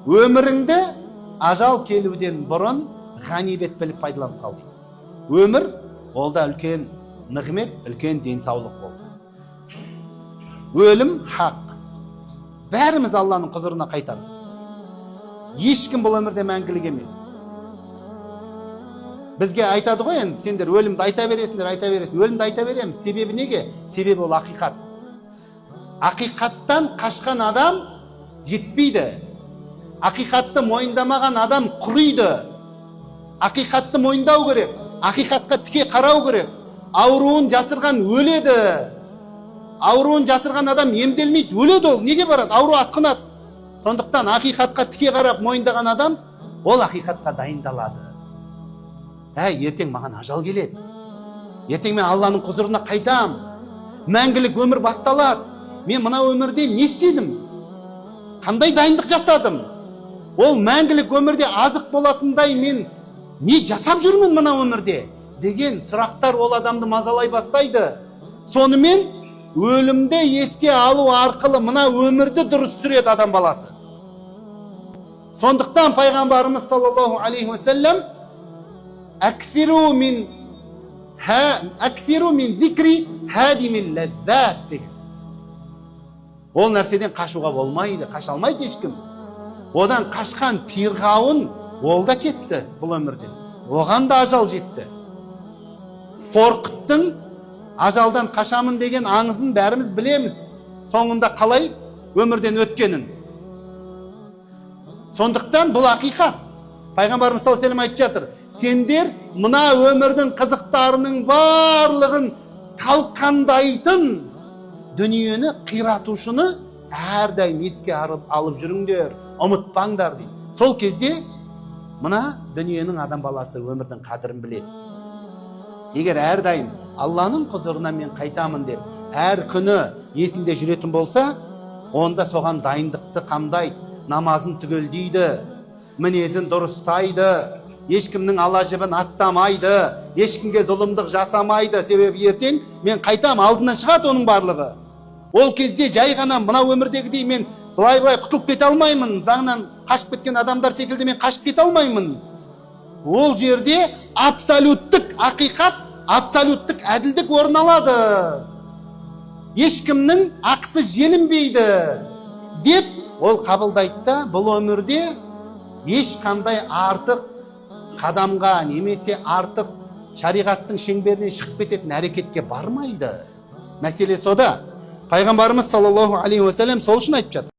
Өміріңді ажал келуден бұрын ғанибет біліп пайдаланып қал дейді. Өмір ол да үлкен нығмет, үлкен денсаулық болды. Өлім хақ. Бәріміз Алланың құзырына қайтамыз. Ешкім бұл өмірде мәңгілік емес. Бізге айтады ғой, енді сендер өлімді айта бересіңдер, өлімді айта береміз. Себебі неге? Себебі ол ақиқат. Ақиқаттан қашқан адам жетіспейді. Ақиқатты мойындамаған адам құриды. Ақиқатты мойындау керек. Ақиқатқа тіке қарау керек. Ауруын жасырған өледі. Ауруын жасырған адам емделмейді, өледі ол. Неге барады? Ауру асқынады. Сондықтан ақиқатқа тіке қарап мойындаған адам, ол ақиқатқа дайындалады. Ертең маған ажал келеді. Ертең мен Алланың құзырына қайтам. Мәңгілік өмір басталады. Мен мына өмірде не істедім? Қандай дайындық жасадым? Ол мәңгілік өмірде азық болатындай мен не жасап жүрмін мына өмірде? Деген сұрақтар ол адамды мазалай бастайды. Сонымен өлімді еске алу арқылы мына өмірді дұрыс сүреді адам баласы. Сондықтан пайғамбарымыз саллаллаху алейхи уассалам Акфиру мин зикри хадимил лаззат деген. Ол нәрседен қашуға болмайды, қаша алмайды ешкім. Одан қашқан пирғауын ол да кетті бұл өмірден. Оған да ажал жетті. Қорқыттың ажалдан қашамын деген аңызын бәріміз білеміз. Соңында қалай өмірден өткенін. Сондықтан бұл ақиқат. Пайғамбарымыз саллаллаху алейхи ва саллям айтып жатыр, сендер мына өмірдің қызықтарының барлығын талқандайтын дүниені қиратушыны әрдайым еске алып жүріңдер, ұмытпаңдар дейді. Сол кезде мына дүниенің адам баласы өмірдің қадірін біледі. Егер әрдайым Алланың құзырына мен қайтамын деп әр күні есінде жүретін болса, онда соған дайындықты қамдайды, намазын түгелдейді, мінезін дұрыстайды, ешкімнің ала жібін аттамайды, ешкімге зұлымдық жасамайды. Себебі ертең мен қайтам, алдынан шығады оның барлығы. Ол кезде жай ғана мына өмірдегідей мен былай құтылып кете алмаймын, заңнан қашып кеткен адамдар секілді мен қашып кете алмаймын. Ол жерде абсолюттік ақиқат, абсолюттік әділдік орын алады. Ешкімнің ақысы желінбейді деп ол қабылдайды да, бұл өмірде ешқандай артық қадамға немесе артық шариғаттың шеңберінен шығып кететін әрекетке бармайды. Мәселе сода. Пайғамбарымыз саллаллаху алейхи ва саллям сол үшін айтып жатыр.